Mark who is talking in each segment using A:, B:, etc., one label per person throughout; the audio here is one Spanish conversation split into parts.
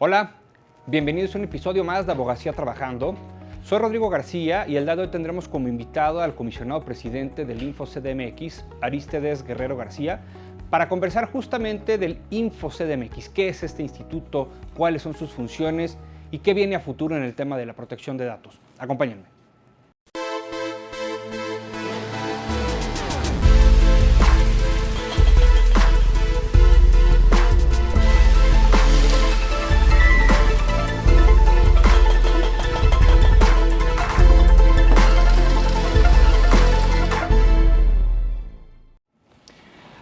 A: Hola, bienvenidos a un episodio más de Abogacía Trabajando. Soy Rodrigo García y el día de hoy tendremos como invitado al comisionado presidente del InfoCDMX, Arístides Guerrero García, para conversar justamente del InfoCDMX. ¿Qué es este instituto? ¿Cuáles son sus funciones? ¿Y qué viene a futuro en el tema de la protección de datos? Acompáñenme.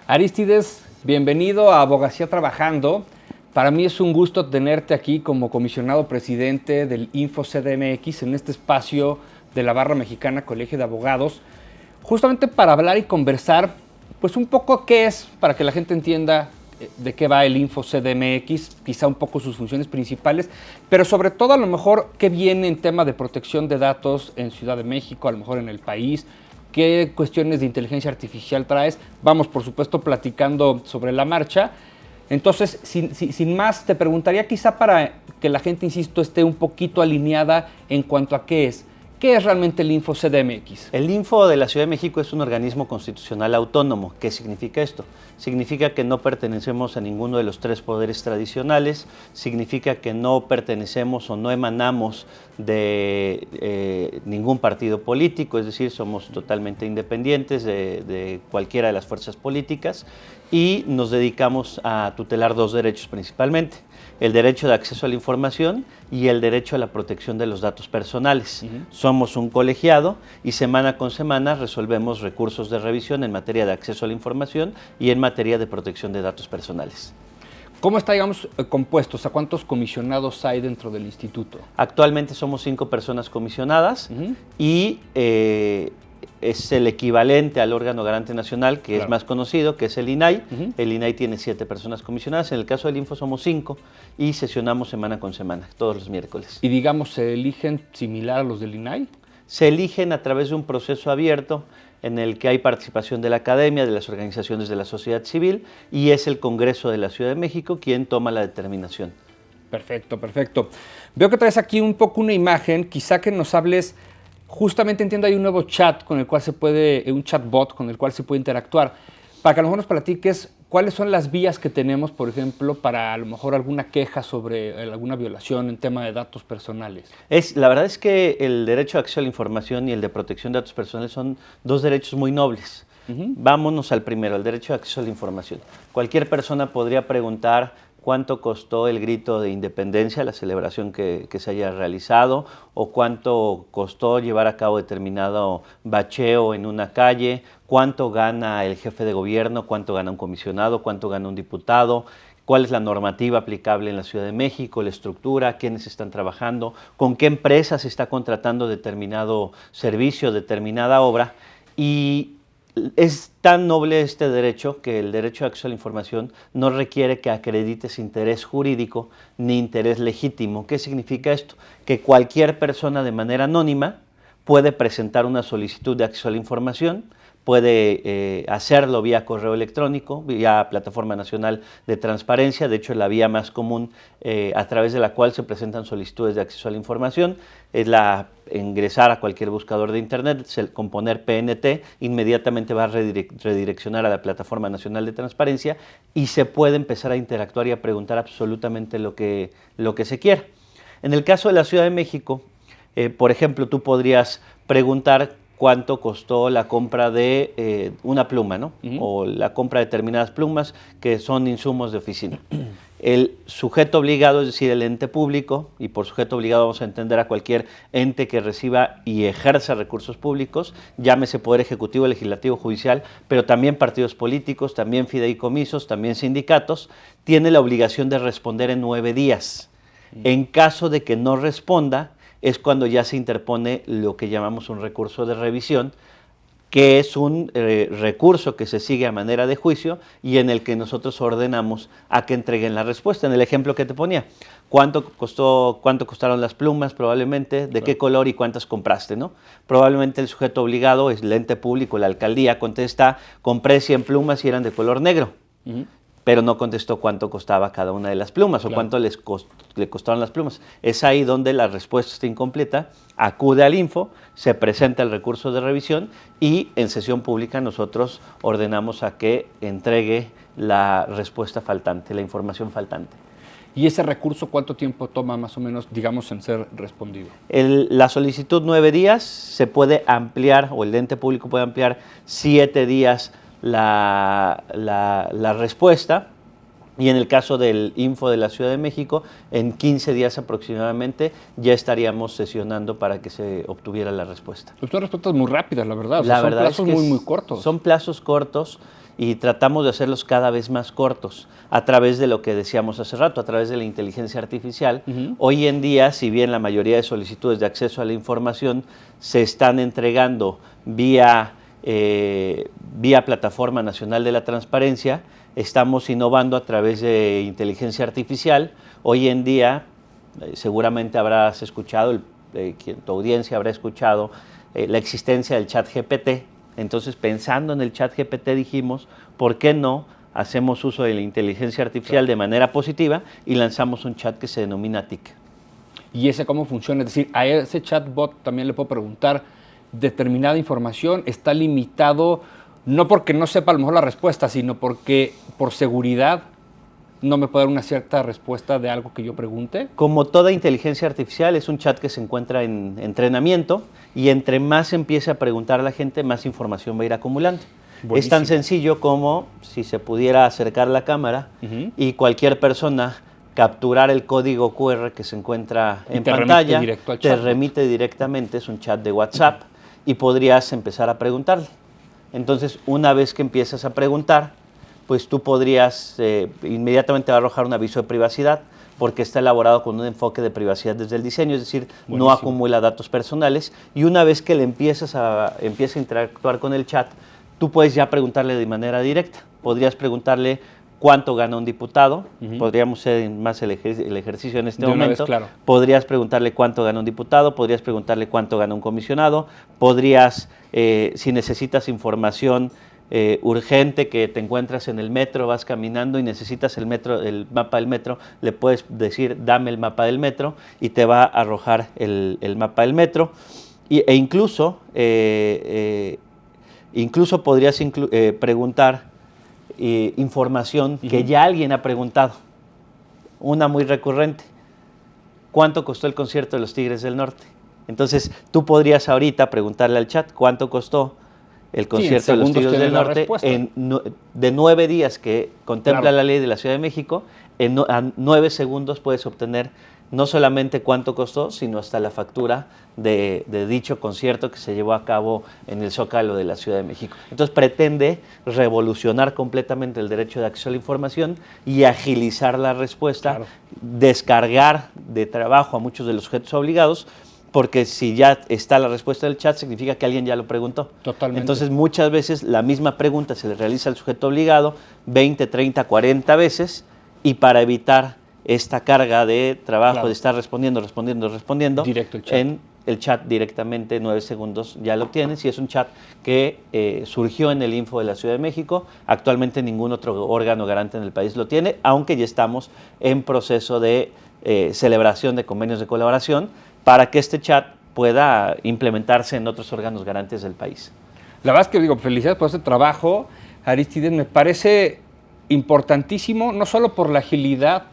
A: Arístides, bienvenido a Abogacía Trabajando. Para mí es un gusto tenerte aquí como comisionado presidente del InfoCDMX en este espacio de la Barra Mexicana Colegio de Abogados, justamente para hablar y conversar, pues un poco qué es, para que la gente entienda de qué va el InfoCDMX, quizá un poco sus funciones principales, pero sobre todo a lo mejor qué viene en tema de protección de datos en Ciudad de México, a lo mejor en el país. ¿Qué cuestiones de inteligencia artificial traes? Vamos, por supuesto, platicando sobre la marcha. Entonces, sin más, te preguntaría quizá para que la gente, insisto, esté un poquito alineada en cuanto a qué es. ¿Qué es realmente el InfoCDMX?
B: El Info de la Ciudad de México es un organismo constitucional autónomo. ¿Qué significa esto? Significa que no pertenecemos a ninguno de los tres poderes tradicionales, significa que no pertenecemos o no emanamos de ningún partido político, es decir, somos totalmente independientes de cualquiera de las fuerzas políticas y nos dedicamos a tutelar dos derechos principalmente: el derecho de acceso a la información y el derecho a la protección de los datos personales. Somos un colegiado y semana con semana resolvemos recursos de revisión en materia de acceso a la información y en materia de protección de datos personales.
A: ¿Cómo está, digamos, compuesto? O sea, ¿cuántos comisionados hay dentro del instituto?
B: Actualmente somos 5 personas comisionadas y es el equivalente al órgano garante nacional, que es más conocido, que es el INAI. El INAI tiene 7 personas comisionadas. En el caso del Info somos 5 y sesionamos semana con semana, todos los miércoles.
A: Y digamos, ¿se eligen similar a los del INAI?
B: Se eligen a través de un proceso abierto en el que hay participación de la academia, de las organizaciones de la sociedad civil, y es el Congreso de la Ciudad de México quien toma la determinación.
A: Perfecto, perfecto. Veo que traes aquí un poco una imagen, quizá que nos hables. Justamente entiendo, hay un nuevo chat con el cual se puede, un chatbot con el cual se puede interactuar. Para que a lo mejor nos platiques cuáles son las vías que tenemos, por ejemplo, para a lo mejor alguna queja sobre alguna violación en tema de datos personales.
B: La verdad es que el derecho a acceso a la información y el de protección de datos personales son dos derechos muy nobles. Vámonos al primero, el derecho a acceso a la información. Cualquier persona podría preguntar cuánto costó el grito de independencia, la celebración que se haya realizado, o cuánto costó llevar a cabo determinado bacheo en una calle, cuánto gana el jefe de gobierno, cuánto gana un comisionado, cuánto gana un diputado, cuál es la normativa aplicable en la Ciudad de México, la estructura, quiénes están trabajando, con qué empresas se está contratando determinado servicio, determinada obra. Y es tan noble este derecho que el derecho a acceso a la información no requiere que acredites interés jurídico ni interés legítimo. ¿Qué significa esto? Que cualquier persona de manera anónima puede presentar una solicitud de acceso a la información, puede hacerlo vía correo electrónico, vía Plataforma Nacional de Transparencia. De hecho, es la vía más común a través de la cual se presentan solicitudes de acceso a la información. Es ingresar a cualquier buscador de internet, con poner PNT, inmediatamente va a redireccionar a la Plataforma Nacional de Transparencia y se puede empezar a interactuar y a preguntar absolutamente lo que se quiera. En el caso de la Ciudad de México, por ejemplo, tú podrías preguntar cuánto costó la compra de una pluma, ¿no? O la compra de determinadas plumas que son insumos de oficina. El sujeto obligado, es decir, el ente público, y por sujeto obligado vamos a entender a cualquier ente que reciba y ejerza recursos públicos, llámese Poder Ejecutivo, Legislativo, Judicial, pero también partidos políticos, también fideicomisos, también sindicatos, tiene la obligación de responder en 9 días. En caso de que no responda, es cuando ya se interpone lo que llamamos un recurso de revisión, que es un recurso que se sigue a manera de juicio y en el que nosotros ordenamos a que entreguen la respuesta. En el ejemplo que te ponía, ¿cuánto costaron las plumas probablemente? ¿De qué color y cuántas compraste? ¿No? Probablemente el sujeto obligado es el ente público, la alcaldía, contesta, compré 100 plumas y eran de color negro. pero no contestó cuánto costaba cada una de las plumas o cuánto le costaron las plumas. Es ahí donde la respuesta está incompleta, acude al Info, se presenta el recurso de revisión y en sesión pública nosotros ordenamos a que entregue la respuesta faltante, la información faltante.
A: ¿Y ese recurso cuánto tiempo toma más o menos, digamos, en ser respondido?
B: La solicitud 9 días, se puede ampliar, o el ente público puede ampliar 7 días la respuesta, y en el caso del Info de la Ciudad de México, en 15 días aproximadamente ya estaríamos sesionando para que se obtuviera la respuesta.
A: Pues son respuestas muy rápidas, la verdad. O sea, son plazos muy cortos.
B: Son plazos cortos y tratamos de hacerlos cada vez más cortos a través de lo que decíamos hace rato, a través de la inteligencia artificial. Hoy en día, si bien la mayoría de solicitudes de acceso a la información se están entregando vía Plataforma Nacional de la Transparencia, estamos innovando a través de inteligencia artificial. Hoy en día, seguramente habrás escuchado, tu audiencia habrá escuchado la existencia del ChatGPT. Entonces, pensando en el ChatGPT, dijimos, ¿por qué no hacemos uso de la inteligencia artificial de manera positiva y lanzamos un chat que se denomina TIC?
A: ¿Y ese cómo funciona? Es decir, a ese chatbot también le puedo preguntar determinada información, está limitado, no porque no sepa a lo mejor la respuesta, sino porque por seguridad no me puede dar una cierta respuesta de algo que yo pregunte.
B: Como toda inteligencia artificial, es un chat que se encuentra en entrenamiento y entre más empiece a preguntar a la gente, más información va a ir acumulando. Buenísimo. Es tan sencillo como si se pudiera acercar la cámara y cualquier persona capturar el código QR que se encuentra en pantalla, te remite directamente, es un chat de WhatsApp, y podrías empezar a preguntarle. Entonces, una vez que empiezas a preguntar, pues tú podrías, inmediatamente va a arrojar un aviso de privacidad, porque está elaborado con un enfoque de privacidad desde el diseño, es decir, buenísimo, no acumula datos personales, y una vez que le empieza a interactuar con el chat, tú puedes ya preguntarle de manera directa. Podrías preguntarle cuánto gana un diputado, podríamos hacer más el ejercicio en este momento.
A: Vez, claro.
B: Podrías preguntarle cuánto gana un diputado, podrías preguntarle cuánto gana un comisionado, podrías, si necesitas información urgente, que te encuentras en el metro, vas caminando y necesitas el mapa del metro, le puedes decir, dame el mapa del metro, y te va a arrojar el mapa del metro. Incluso podrías preguntar información que ya alguien ha preguntado. Una muy recurrente: ¿cuánto costó el concierto de los Tigres del Norte? Entonces, tú podrías ahorita preguntarle al chat cuánto costó el concierto de los Tigres del Norte de 9 días que contempla la ley de la Ciudad de México. A 9 segundos puedes obtener no solamente cuánto costó, sino hasta la factura de dicho concierto que se llevó a cabo en el Zócalo de la Ciudad de México. Entonces, pretende revolucionar completamente el derecho de acceso a la información y agilizar la respuesta, descargar de trabajo a muchos de los sujetos obligados, porque si ya está la respuesta del chat, significa que alguien ya lo preguntó.
A: Totalmente.
B: Entonces, muchas veces la misma pregunta se le realiza al sujeto obligado 20, 30, 40 veces, y para evitar esta carga de trabajo de estar respondiendo,
A: directo el chat.
B: en el chat directamente, 9 segundos ya lo obtienes, y es un chat que surgió en el Info de la Ciudad de México. Actualmente ningún otro órgano garante en el país lo tiene, aunque ya estamos en proceso de celebración de convenios de colaboración para que este chat pueda implementarse en otros órganos garantes del país.
A: La verdad es que felicidades por ese trabajo, Arístides. Me parece importantísimo, no solo por la agilidad.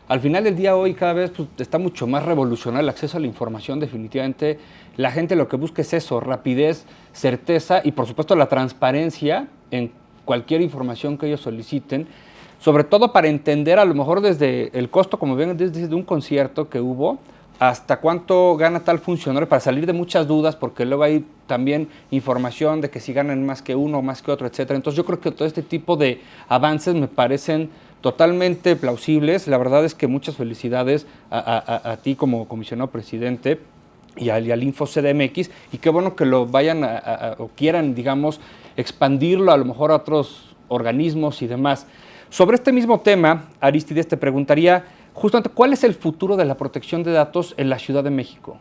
A: Al final del día, hoy cada vez está mucho más revolucionario el acceso a la información. Definitivamente la gente lo que busca es eso: rapidez, certeza y por supuesto la transparencia en cualquier información que ellos soliciten, sobre todo para entender a lo mejor desde el costo, como ven, desde un concierto que hubo, hasta cuánto gana tal funcionario, para salir de muchas dudas, porque luego hay también información de que si ganan más que uno o más que otro, etcétera. Entonces yo creo que todo este tipo de avances me parecen totalmente plausibles. La verdad es que muchas felicidades a ti como comisionado presidente y al Info CDMX, y qué bueno que lo vayan o quieran, digamos, expandirlo a lo mejor a otros organismos y demás. Sobre este mismo tema, Arístides, te preguntaría justamente, ¿cuál es el futuro de la protección de datos en la Ciudad de México?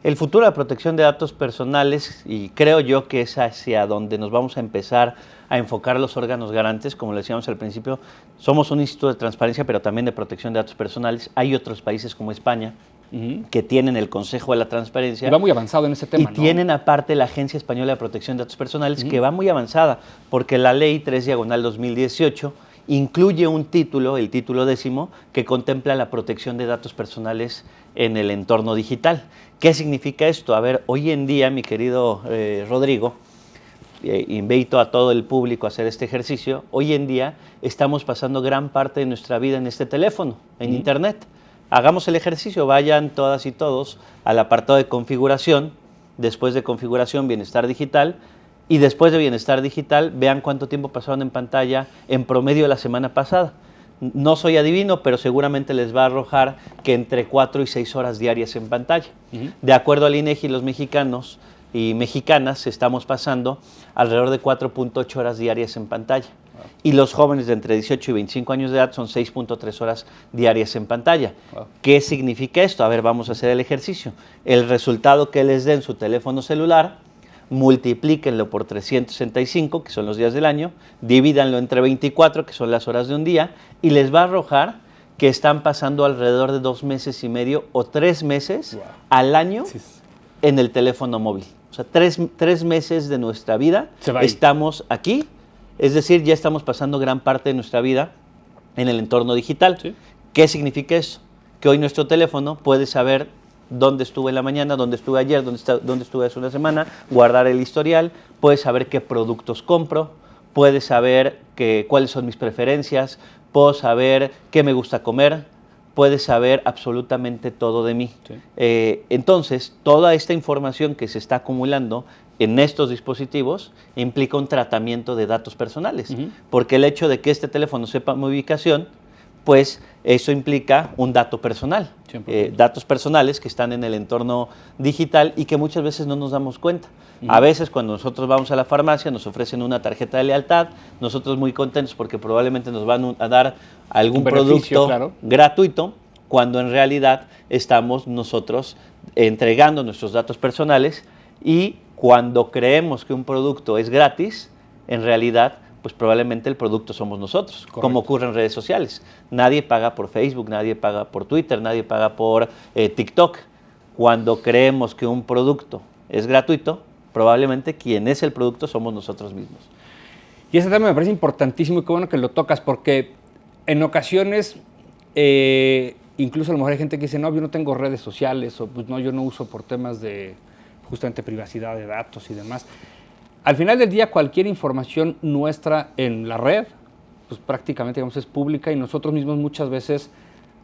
B: El futuro de la protección de datos personales, y creo yo que es hacia donde nos vamos a empezar a enfocar los órganos garantes, como lo decíamos al principio. Somos un instituto de transparencia, pero también de protección de datos personales. Hay otros países como España, que tienen el Consejo de la Transparencia.
A: Y va muy avanzado en ese tema,
B: Y tienen aparte la Agencia Española de Protección de Datos Personales, que va muy avanzada, porque la Ley 3/2018 incluye un título, el título 10, que contempla la protección de datos personales en el entorno digital. ¿Qué significa esto? A ver, hoy en día, mi querido Rodrigo, invito a todo el público a hacer este ejercicio. Hoy en día estamos pasando gran parte de nuestra vida en este teléfono, en Internet. Hagamos el ejercicio, vayan todas y todos al apartado de configuración, después de configuración, bienestar digital, y después de bienestar digital, vean cuánto tiempo pasaron en pantalla en promedio la semana pasada. No soy adivino, pero seguramente les va a arrojar que entre 4 y 6 horas diarias en pantalla. De acuerdo al INEGI, los mexicanos y mexicanas estamos pasando alrededor de 4.8 horas diarias en pantalla. Y los jóvenes de entre 18 y 25 años de edad son 6.3 horas diarias en pantalla. ¿Qué significa esto? A ver, vamos a hacer el ejercicio. El resultado que les den su teléfono celular, multiplíquenlo por 365, que son los días del año, divídanlo entre 24, que son las horas de un día, y les va a arrojar que están pasando alrededor de 2 meses y medio o 3 meses al año en el teléfono móvil. O sea, 3 meses de nuestra vida estamos aquí. Es decir, ya estamos pasando gran parte de nuestra vida en el entorno digital. Sí. ¿Qué significa eso? Que hoy nuestro teléfono puede saber dónde estuve en la mañana, dónde estuve ayer, dónde estuve hace una semana, guardar el historial, puede saber qué productos compro, puede saber cuáles son mis preferencias, puedo saber qué me gusta comer, puede saber absolutamente todo de mí. Sí. Entonces, toda esta información que se está acumulando en estos dispositivos implica un tratamiento de datos personales, porque el hecho de que este teléfono sepa mi ubicación, pues eso implica un dato personal, datos personales que están en el entorno digital y que muchas veces no nos damos cuenta. A veces cuando nosotros vamos a la farmacia nos ofrecen una tarjeta de lealtad, nosotros muy contentos porque probablemente nos van a dar algún producto gratuito, cuando en realidad estamos nosotros entregando nuestros datos personales, y cuando creemos que un producto es gratis, en realidad pues probablemente el producto somos nosotros. Correcto. Como ocurre en redes sociales. Nadie paga por Facebook, nadie paga por Twitter, nadie paga por TikTok. Cuando creemos que un producto es gratuito, probablemente quien es el producto somos nosotros mismos.
A: Y ese tema me parece importantísimo y qué bueno que lo tocas, porque en ocasiones, incluso a lo mejor hay gente que dice, no, yo no tengo redes sociales, o pues no, yo no uso por temas de justamente privacidad de datos y demás. Al final del día, cualquier información nuestra en la red, pues prácticamente, digamos, es pública, y nosotros mismos muchas veces,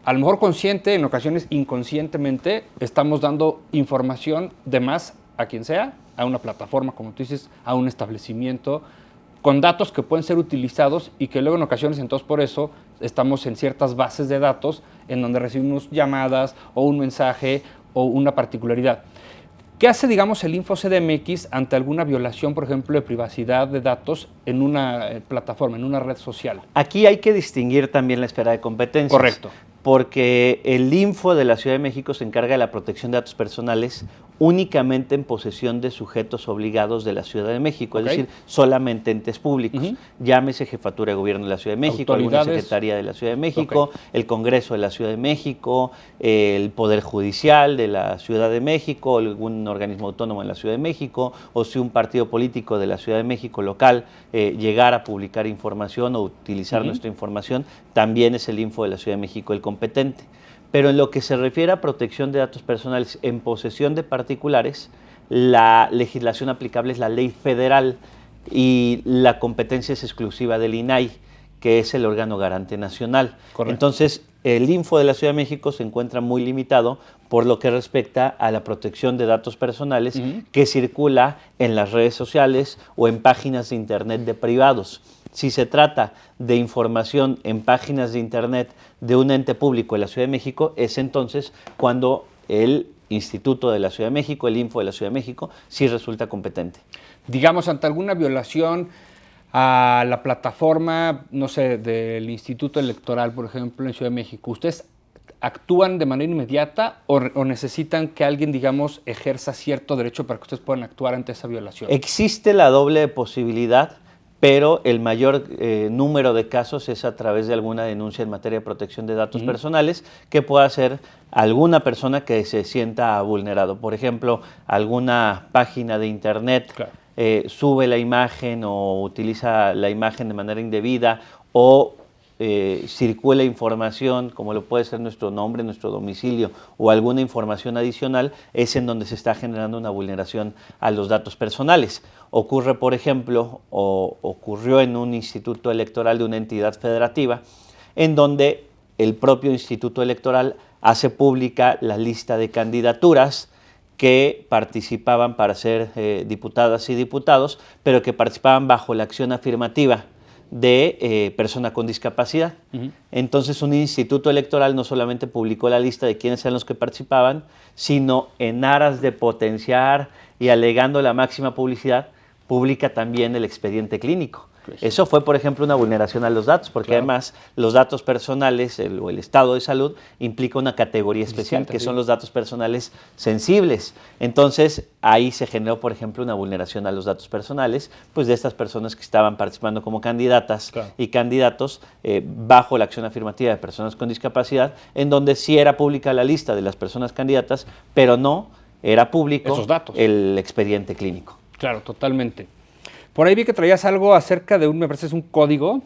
A: a lo mejor consciente, en ocasiones inconscientemente, estamos dando información de más a quien sea, a una plataforma, como tú dices, a un establecimiento, con datos que pueden ser utilizados y que luego en ocasiones, entonces por eso, estamos en ciertas bases de datos en donde recibimos llamadas o un mensaje o una particularidad. ¿Qué hace, digamos, el InfoCDMX ante alguna violación, por ejemplo, de privacidad de datos en una plataforma, en una red social?
B: Aquí hay que distinguir también la esfera de competencias.
A: Correcto.
B: Porque el Info de la Ciudad de México se encarga de la protección de datos personales únicamente en posesión de sujetos obligados de la Ciudad de México, es decir, solamente entes públicos. Llámese Jefatura de Gobierno de la Ciudad de México, alguna Secretaría de la Ciudad de México, el Congreso de la Ciudad de México, el Poder Judicial de la Ciudad de México, algún organismo autónomo en la Ciudad de México, o si un partido político de la Ciudad de México local llegara a publicar información o utilizar nuestra información, también es el Info de la Ciudad de México el competente. Pero en lo que se refiere a protección de datos personales en posesión de particulares, la legislación aplicable es la ley federal y la competencia es exclusiva del INAI, que es el órgano garante nacional. Correcto. Entonces, el Info de la Ciudad de México se encuentra muy limitado por lo que respecta a la protección de datos personales que circula en las redes sociales o en páginas de internet de privados. Si se trata de información en páginas de internet de un ente público de la Ciudad de México, es entonces cuando el Instituto de la Ciudad de México, el Info de la Ciudad de México, sí resulta competente.
A: Digamos, ante alguna violación a la plataforma, no sé, del Instituto Electoral, por ejemplo, en Ciudad de México, ¿ustedes actúan de manera inmediata o necesitan que alguien, digamos, ejerza cierto derecho para que ustedes puedan actuar ante esa violación?
B: Existe la doble posibilidad, pero el mayor número de casos es a través de alguna denuncia en materia de protección de datos personales que pueda hacer alguna persona que se sienta vulnerado. Por ejemplo, alguna página de internet sube la imagen o utiliza la imagen de manera indebida o circula información, como lo puede ser nuestro nombre, nuestro domicilio o alguna información adicional, es en donde se está generando una vulneración a los datos personales. Ocurre, por ejemplo, o ocurrió en un instituto electoral de una entidad federativa, en donde el propio instituto electoral hace pública la lista de candidaturas que participaban para ser diputadas y diputados, pero que participaban bajo la acción afirmativa de persona con discapacidad. Entonces un instituto electoral no solamente publicó la lista de quiénes eran los que participaban, sino en aras de potenciar y alegando la máxima publicidad, publica también el expediente clínico. Eso fue, por ejemplo, una vulneración a los datos, porque además los datos personales o el estado de salud implica una categoría especial, que son los datos personales sensibles. Entonces, ahí se generó, por ejemplo, una vulneración a los datos personales, pues de estas personas que estaban participando como candidatas y candidatos bajo la acción afirmativa de personas con discapacidad, en donde sí era pública la lista de las personas candidatas, pero no era público
A: esos datos,
B: el expediente clínico.
A: Claro, totalmente. Por ahí vi que traías algo acerca de me parece es un código,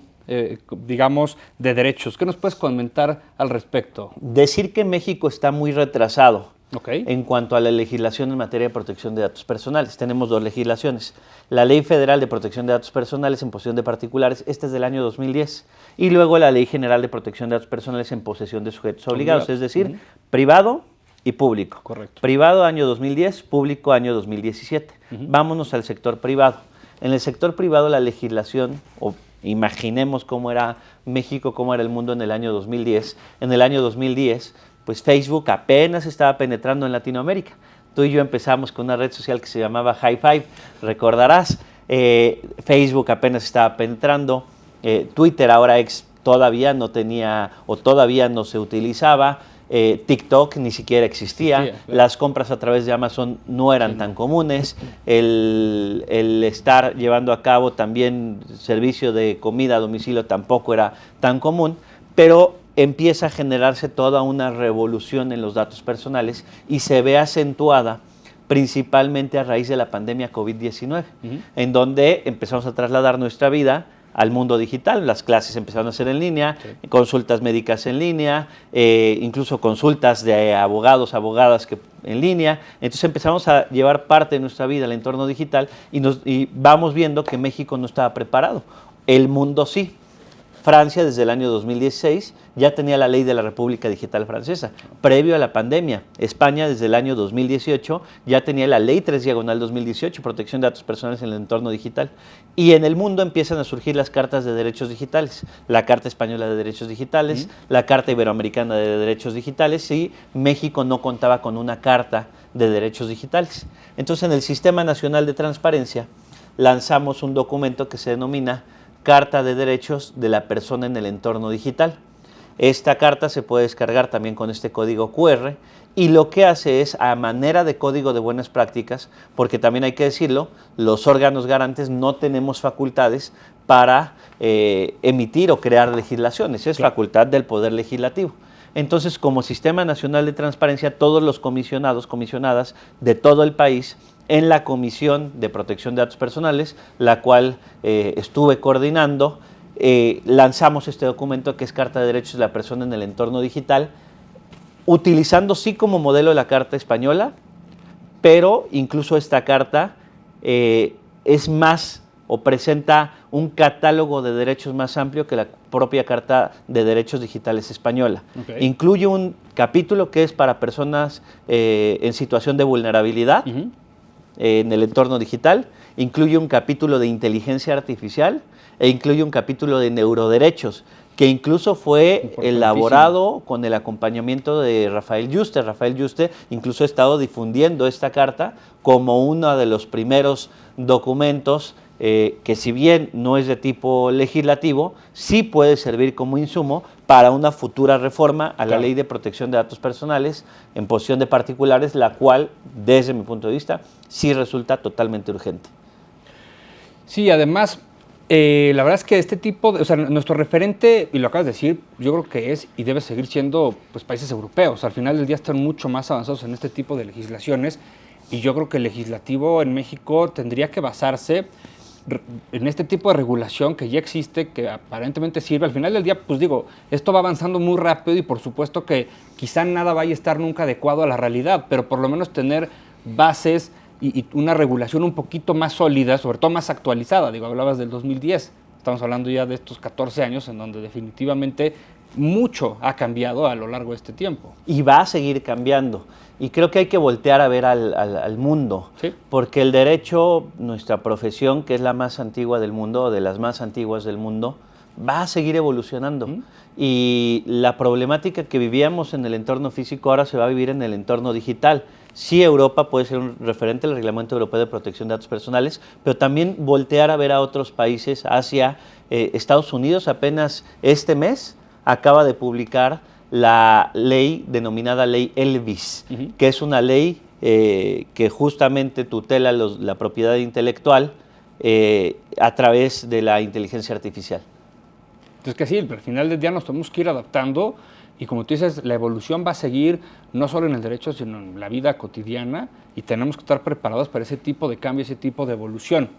A: digamos, de derechos. ¿Qué nos puedes comentar al respecto?
B: Decir que México está muy retrasado en cuanto a la legislación en materia de protección de datos personales. Tenemos dos legislaciones. La Ley Federal de Protección de Datos Personales en posesión de particulares, esta es del año 2010. Y luego la Ley General de Protección de Datos Personales en posesión de sujetos obligados, es decir, privado y público.
A: Correcto.
B: Privado año 2010, público año 2017. Vámonos al sector privado. En el sector privado la legislación, o imaginemos cómo era México, cómo era el mundo en el año 2010. En el año 2010, pues Facebook apenas estaba penetrando en Latinoamérica. Tú y yo empezamos con una red social que se llamaba High Five, recordarás. Facebook apenas estaba penetrando. Twitter, ahora ex, todavía no tenía o todavía no se utilizaba. TikTok ni siquiera existía, las compras a través de Amazon no eran tan comunes, el estar llevando a cabo también servicio de comida a domicilio tampoco era tan común, pero empieza a generarse toda una revolución en los datos personales y se ve acentuada principalmente a raíz de la pandemia COVID-19, en donde empezamos a trasladar nuestra vida al mundo digital. Las clases empezaron a hacer en línea, consultas médicas en línea, incluso consultas de abogadas en línea. Entonces empezamos a llevar parte de nuestra vida al entorno digital y vamos viendo que México no estaba preparado. El mundo sí. Francia desde el año 2016 ya tenía la ley de la República Digital Francesa, previo a la pandemia. España desde el año 2018 ya tenía la ley 3/2018, protección de datos personales en el entorno digital. Y en el mundo empiezan a surgir las cartas de derechos digitales, la Carta Española de Derechos Digitales, la Carta Iberoamericana de Derechos Digitales, y México no contaba con una Carta de Derechos Digitales. Entonces, en el Sistema Nacional de Transparencia lanzamos un documento que se denomina Carta de Derechos de la Persona en el Entorno Digital. Esta carta se puede descargar también con este código QR y lo que hace es, a manera de código de buenas prácticas, porque también hay que decirlo, los órganos garantes no tenemos facultades para emitir o crear legislaciones, es facultad del Poder Legislativo. Entonces, como Sistema Nacional de Transparencia, todos los comisionados, comisionadas de todo el país, en la Comisión de Protección de Datos Personales, la cual estuve coordinando, lanzamos este documento que es Carta de Derechos de la Persona en el Entorno Digital, utilizando sí como modelo la Carta Española, pero incluso esta carta es más o presenta un catálogo de derechos más amplio que la propia Carta de Derechos Digitales Española. Incluye un capítulo que es para personas en situación de vulnerabilidad, en el entorno digital, incluye un capítulo de inteligencia artificial e incluye un capítulo de neuroderechos, que incluso fue elaborado con el acompañamiento de Rafael Yuste. Rafael Yuste incluso ha estado difundiendo esta carta como uno de los primeros documentos que, si bien no es de tipo legislativo, sí puede servir como insumo para una futura reforma a la Ley de Protección de Datos Personales en posesión de particulares, la cual, desde mi punto de vista, sí resulta totalmente urgente.
A: Sí, además, La verdad es que este tipo, o sea, nuestro referente, y lo acabas de decir, yo creo que es y debe seguir siendo pues, países europeos. Al final del día están mucho más avanzados en este tipo de legislaciones y yo creo que el legislativo en México tendría que basarse en este tipo de regulación que ya existe, que aparentemente sirve. Al final del día, pues digo, esto va avanzando muy rápido y por supuesto que quizá nada vaya a estar nunca adecuado a la realidad, pero por lo menos tener bases y una regulación un poquito más sólida, sobre todo más actualizada. Digo, hablabas del 2010, estamos hablando ya de estos 14 años en donde definitivamente mucho ha cambiado a lo largo de este tiempo.
B: Y va a seguir cambiando. Y creo que hay que voltear a ver al mundo,
A: ¿Sí?
B: porque el derecho, nuestra profesión, que es la más antigua del mundo, o de las más antiguas del mundo, va a seguir evolucionando. Y la problemática que vivíamos en el entorno físico ahora se va a vivir en el entorno digital. Sí, Europa puede ser un referente, el Reglamento Europeo de Protección de Datos Personales, pero también voltear a ver a otros países, Asia, Estados Unidos. Apenas este mes acaba de publicar la ley denominada Ley Elvis, que es una ley que justamente tutela la propiedad intelectual a través de la inteligencia artificial.
A: Entonces que sí, al final del día nos tenemos que ir adaptando y como tú dices, la evolución va a seguir no solo en el derecho, sino en la vida cotidiana y tenemos que estar preparados para ese tipo de cambio, ese tipo de evolución.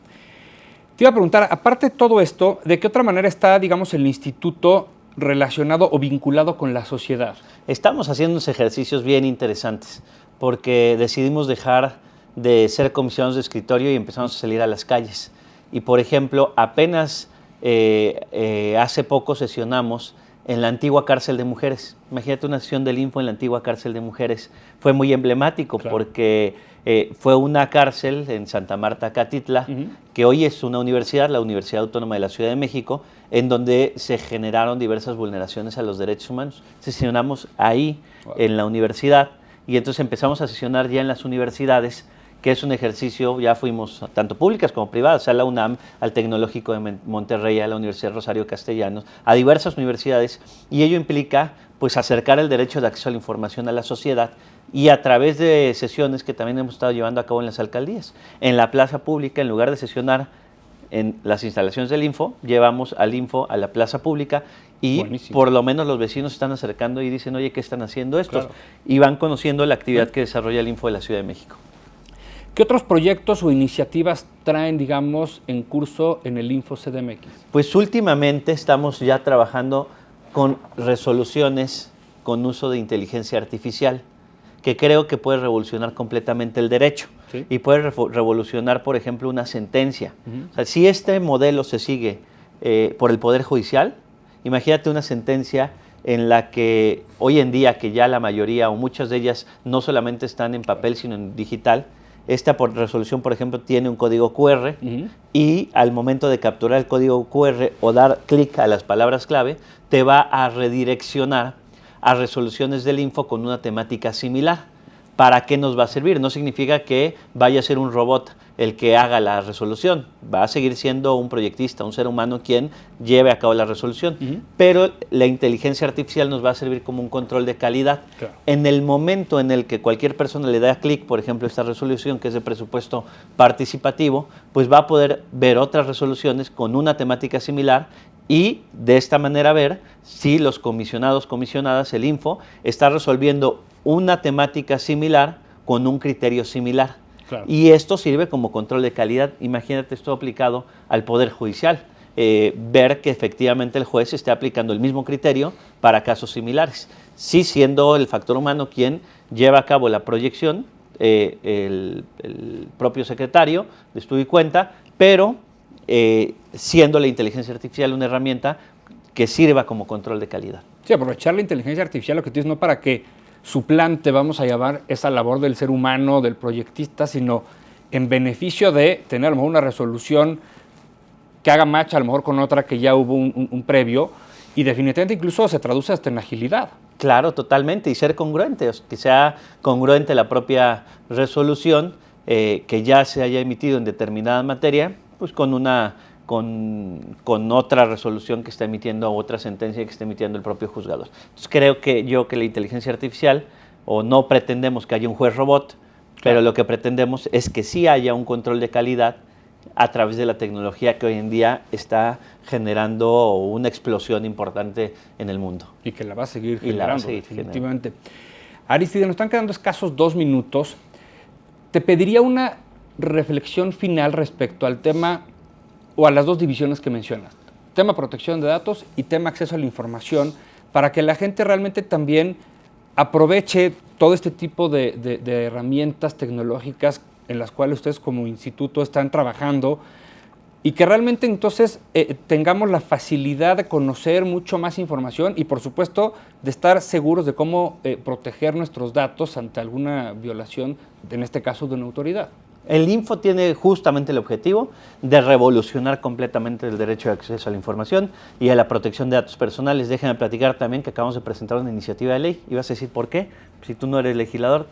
A: Te iba a preguntar, aparte de todo esto, ¿de qué otra manera está, digamos, el instituto relacionado o vinculado con la sociedad?
B: Estamos haciendo unos ejercicios bien interesantes porque decidimos dejar de ser comisionados de escritorio y empezamos a salir a las calles. Y, por ejemplo, apenas hace poco sesionamos en la antigua cárcel de mujeres. Imagínate una sesión del Info en la antigua cárcel de mujeres. Fue muy emblemático, claro, porque fue una cárcel en Santa Marta, Catitla, que hoy es una universidad, la Universidad Autónoma de la Ciudad de México, en donde se generaron diversas vulneraciones a los derechos humanos. Sesionamos ahí, en la universidad, y entonces empezamos a sesionar ya en las universidades, que es un ejercicio, ya fuimos tanto públicas como privadas, a la UNAM, al Tecnológico de Monterrey, a la Universidad Rosario Castellanos, a diversas universidades, y ello implica pues acercar el derecho de acceso a la información a la sociedad y a través de sesiones que también hemos estado llevando a cabo en las alcaldías. En la plaza pública, en lugar de sesionar en las instalaciones del Info, llevamos al Info a la plaza pública y buenísimo, por lo menos los vecinos se están acercando y dicen, oye, ¿qué están haciendo estos? Claro. Y van conociendo la actividad que desarrolla el Info de la Ciudad de México.
A: ¿Qué otros proyectos o iniciativas traen, digamos, en curso en el Info CDMX?
B: Pues últimamente estamos ya trabajando con resoluciones con uso de inteligencia artificial, que creo que puede revolucionar completamente el derecho. ¿Sí? Y puede revolucionar, por ejemplo, una sentencia. O sea, si este modelo se sigue por el Poder Judicial, imagínate una sentencia en la que hoy en día, que ya la mayoría o muchas de ellas no solamente están en papel, sino en digital, esta resolución, por ejemplo, tiene un código QR y al momento de capturar el código QR o dar clic a las palabras clave, te va a redireccionar a resoluciones del Info con una temática similar. ¿Para qué nos va a servir? No significa que vaya a ser un robot el que haga la resolución. Va a seguir siendo un proyectista, un ser humano quien lleve a cabo la resolución. Pero la inteligencia artificial nos va a servir como un control de calidad. Claro. En el momento en el que cualquier persona le da clic, por ejemplo, a esta resolución que es de presupuesto participativo, pues va a poder ver otras resoluciones con una temática similar y de esta manera ver si los comisionados, comisionadas, el Info, está resolviendo una temática similar con un criterio similar. Claro. Y esto sirve como control de calidad. Imagínate esto aplicado al Poder Judicial. Ver que efectivamente el juez esté aplicando el mismo criterio para casos similares. Sí, siendo el factor humano quien lleva a cabo la proyección, el propio secretario de estudio y cuenta, pero siendo la inteligencia artificial una herramienta que sirva como control de calidad.
A: Sí, aprovechar la inteligencia artificial, lo que tú dices, no para que suplante, vamos a llamar, esa labor del ser humano, del proyectista, sino en beneficio de tener a lo mejor una resolución que haga match a lo mejor con otra que ya hubo un previo y definitivamente incluso se traduce hasta en agilidad. Claro, totalmente, y ser congruente, que sea congruente la propia resolución que ya se haya emitido en determinada materia, pues con otra resolución que está emitiendo o otra sentencia que está emitiendo el propio juzgador. Entonces creo que la inteligencia artificial, o no pretendemos que haya un juez robot, claro, pero lo que pretendemos es que sí haya un control de calidad
B: a través de la tecnología que hoy en día está generando una explosión importante en el mundo.
A: Y que la va a seguir
B: Y la va a
A: generando,
B: seguir
A: definitivamente. Aristide, nos están quedando escasos 2 minutos. Te pediría una reflexión final respecto al tema o a las dos divisiones que mencionas. Tema protección de datos y tema acceso a la información, para que la gente realmente también aproveche todo este tipo de herramientas tecnológicas en las cuales ustedes como instituto están trabajando y que realmente entonces tengamos la facilidad de conocer mucho más información y por supuesto de estar seguros de cómo proteger nuestros datos ante alguna violación, en este caso de una autoridad.
B: El Info tiene justamente el objetivo de revolucionar completamente el derecho de acceso a la información y a la protección de datos personales. Déjenme platicar también que acabamos de presentar una iniciativa de ley. ¿Y vas a decir por qué? Si tú no eres legislador,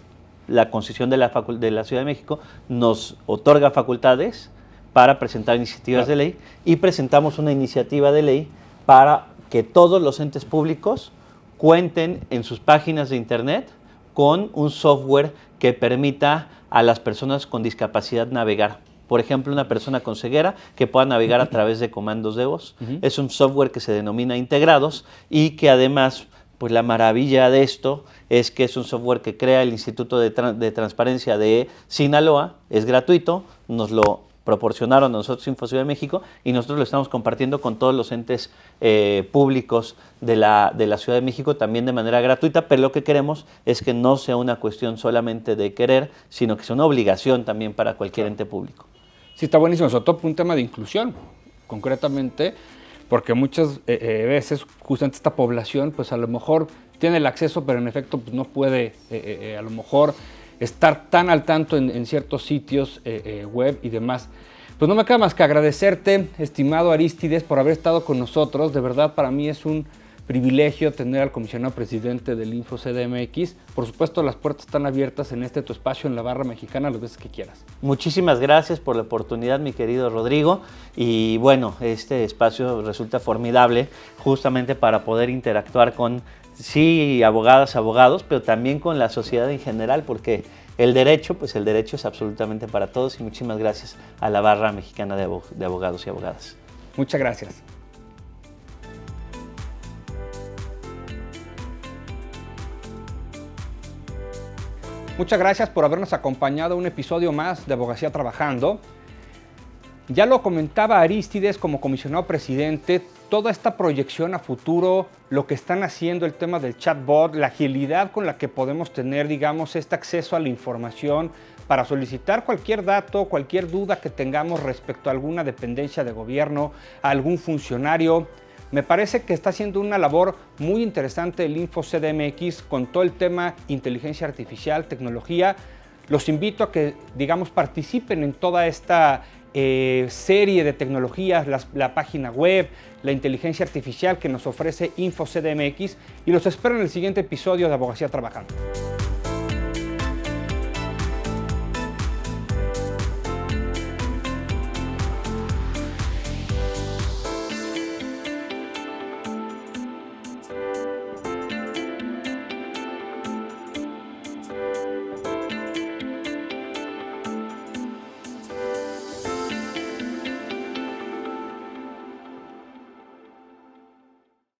B: la Constitución de la Ciudad de México nos otorga facultades para presentar iniciativas de ley y presentamos una iniciativa de ley para que todos los entes públicos cuenten en sus páginas de internet con un software que permita a las personas con discapacidad navegar. Por ejemplo, una persona con ceguera que pueda navegar a través de comandos de voz. Es un software que se denomina Integrados y que además, pues la maravilla de esto es que es un software que crea el Instituto de Transparencia de Sinaloa, es gratuito, nos lo proporcionaron a nosotros Info Ciudad de México y nosotros lo estamos compartiendo con todos los entes públicos de la Ciudad de México también de manera gratuita, pero lo que queremos es que no sea una cuestión solamente de querer, sino que sea una obligación también para cualquier ente público.
A: Sí, está buenísimo, sobre todo por un tema de inclusión, concretamente, porque muchas veces justamente esta población pues a lo mejor tiene el acceso, pero en efecto pues, no puede a lo mejor estar tan al tanto en ciertos sitios web y demás. Pues no me queda más que agradecerte, estimado Arístides, por haber estado con nosotros. De verdad, para mí es un privilegio tener al comisionado presidente del Info CDMX. Por supuesto, las puertas están abiertas en tu espacio en la Barra Mexicana las veces que quieras.
B: Muchísimas gracias por la oportunidad, mi querido Rodrigo. Y bueno, este espacio resulta formidable justamente para poder interactuar con sí, abogadas, abogados, pero también con la sociedad en general, porque el derecho, pues el derecho es absolutamente para todos y muchísimas gracias a la Barra Mexicana de Abogados y Abogadas.
A: Muchas gracias. Muchas gracias por habernos acompañado a un episodio más de Abogacía Trabajando. Ya lo comentaba Arístides como comisionado presidente, toda esta proyección a futuro, lo que están haciendo, el tema del chatbot, la agilidad con la que podemos tener, digamos, este acceso a la información para solicitar cualquier dato, cualquier duda que tengamos respecto a alguna dependencia de gobierno, a algún funcionario. Me parece que está haciendo una labor muy interesante el Info CDMX con todo el tema inteligencia artificial, tecnología. Los invito a que, digamos, participen en toda esta serie de tecnologías, la página web, la inteligencia artificial que nos ofrece Info CDMX y los espero en el siguiente episodio de Abogacía Trabajando.